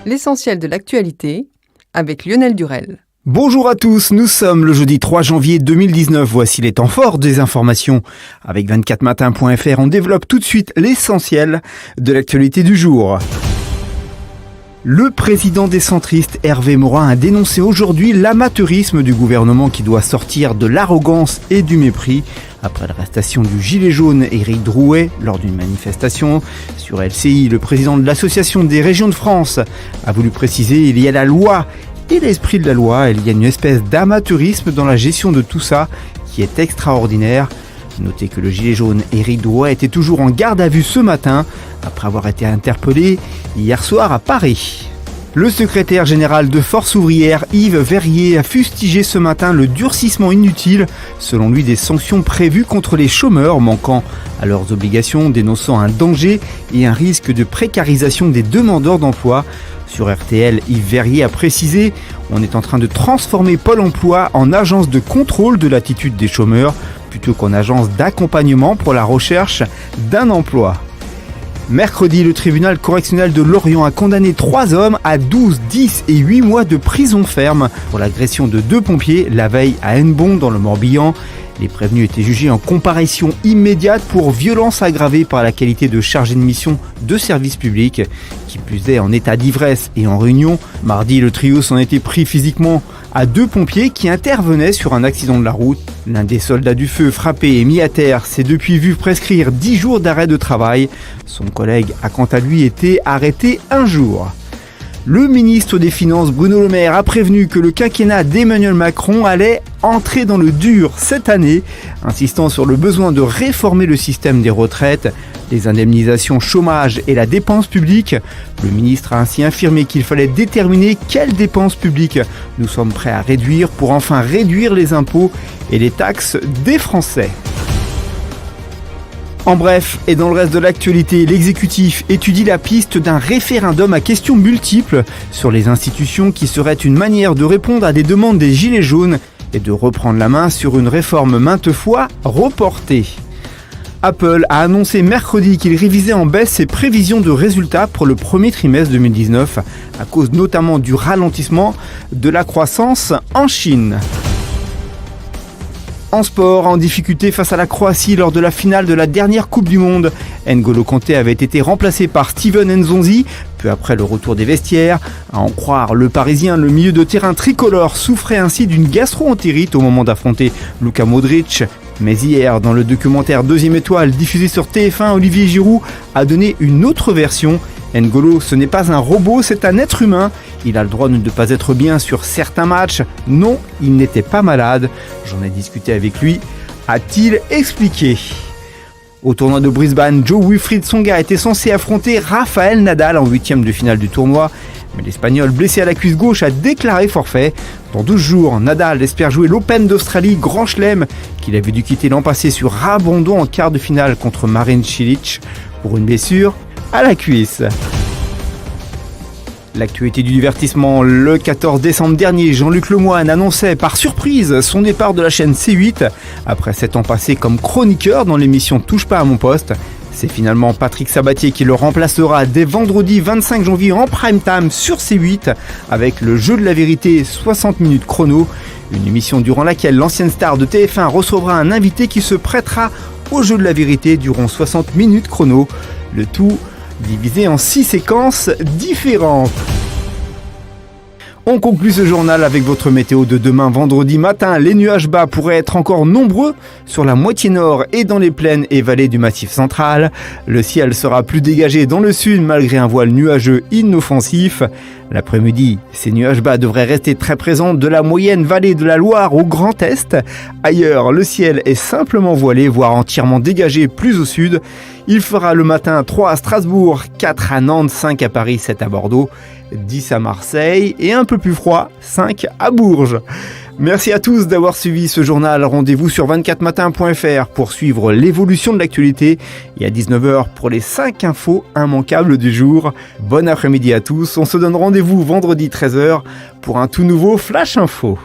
L'essentiel de l'actualité avec Lionel Durel. Bonjour à tous, nous sommes le jeudi 3 janvier 2019. Voici les temps forts des informations. Avec 24matin.fr, on développe tout de suite l'essentiel de l'actualité du jour. Le président des centristes, Hervé Morin, a dénoncé aujourd'hui l'amateurisme du gouvernement qui doit sortir de l'arrogance et du mépris. Après l'arrestation du gilet jaune Éric Drouet lors d'une manifestation sur LCI, le président de l'Association des régions de France a voulu préciser qu'il y a la loi et l'esprit de la loi. Il y a une espèce d'amateurisme dans la gestion de tout ça qui est extraordinaire. Notez que le gilet jaune Éric Drouet était toujours en garde à vue ce matin après avoir été interpellé hier soir à Paris. Le secrétaire général de Force ouvrière Yves Verrier a fustigé ce matin le durcissement inutile, selon lui, des sanctions prévues contre les chômeurs manquant à leurs obligations, dénonçant un danger et un risque de précarisation des demandeurs d'emploi. Sur RTL, Yves Verrier a précisé « On est en train de transformer Pôle emploi en agence de contrôle de l'attitude des chômeurs plutôt qu'en agence d'accompagnement pour la recherche d'un emploi ». Mercredi, le tribunal correctionnel de Lorient a condamné 3 hommes à 12, 10 et 8 mois de prison ferme pour l'agression de 2 pompiers la veille à Hennebont dans le Morbihan. Les prévenus étaient jugés en comparution immédiate pour violence aggravée par la qualité de chargé de mission de service public, qui plus est en état d'ivresse et en réunion. Mardi, le trio s'en était pris physiquement à 2 pompiers qui intervenaient sur un accident de la route. L'un des soldats du feu frappé et mis à terre s'est depuis vu prescrire 10 jours d'arrêt de travail. Son collègue a quant à lui été arrêté 1 jour. Le ministre des Finances Bruno Le Maire a prévenu que le quinquennat d'Emmanuel Macron allait entrer dans le dur cette année, insistant sur le besoin de réformer le système des retraites, les indemnisations chômage et la dépense publique. Le ministre a ainsi affirmé qu'il fallait déterminer quelles dépenses publiques nous sommes prêts à réduire pour enfin réduire les impôts et les taxes des Français. En bref, et dans le reste de l'actualité, l'exécutif étudie la piste d'un référendum à questions multiples sur les institutions qui serait une manière de répondre à des demandes des Gilets jaunes et de reprendre la main sur une réforme maintes fois reportée. Apple a annoncé mercredi qu'il révisait en baisse ses prévisions de résultats pour le premier trimestre 2019, à cause notamment du ralentissement de la croissance en Chine. En sport, en difficulté face à la Croatie lors de la finale de la dernière Coupe du Monde, N'Golo Kanté avait été remplacé par Steven Nzonzi, peu après le retour des vestiaires. À en croire le Parisien, le milieu de terrain tricolore souffrait ainsi d'une gastro-entérite au moment d'affronter Luka Modric. Mais hier, dans le documentaire Deuxième Étoile diffusé sur TF1, Olivier Giroud a donné une autre version. N'Golo, ce n'est pas un robot, c'est un être humain. Il a le droit de ne pas être bien sur certains matchs. Non, il n'était pas malade. J'en ai discuté avec lui, a-t-il expliqué. Au tournoi de Brisbane, Jo-Wilfried Tsonga était censé affronter Rafael Nadal en 8e de finale du tournoi. Mais l'Espagnol, blessé à la cuisse gauche, a déclaré forfait. Dans 12 jours, Nadal espère jouer l'Open d'Australie Grand Chelem, qu'il avait dû quitter l'an passé sur abandon en quart de finale contre Marin Cilic pour une blessure à la cuisse. L'actualité du divertissement, le 14 décembre dernier, Jean-Luc Lemoyne annonçait par surprise son départ de la chaîne C8 après 7 ans passés comme chroniqueur dans l'émission Touche pas à mon poste. C'est finalement Patrick Sabatier qui le remplacera dès vendredi 25 janvier en prime time sur C8 avec le jeu de la vérité 60 minutes chrono, une émission durant laquelle l'ancienne star de TF1 recevra un invité qui se prêtera au jeu de la vérité durant 60 minutes chrono, le tout divisé en 6 séquences différentes. On conclut ce journal avec votre météo de demain vendredi matin. Les nuages bas pourraient être encore nombreux sur la moitié nord et dans les plaines et vallées du Massif central. Le ciel sera plus dégagé dans le sud malgré un voile nuageux inoffensif. L'après-midi, ces nuages bas devraient rester très présents de la moyenne vallée de la Loire au Grand Est. Ailleurs, le ciel est simplement voilé, voire entièrement dégagé plus au sud. Il fera le matin 3 à Strasbourg, 4 à Nantes, 5 à Paris, 7 à Bordeaux, 10 à Marseille et un peu plus froid, 5 à Bourges. Merci à tous d'avoir suivi ce journal. Rendez-vous sur 24matin.fr pour suivre l'évolution de l'actualité et à 19h pour les 5 infos immanquables du jour. Bon après-midi à tous. On se donne rendez-vous vendredi 13h pour un tout nouveau Flash Info.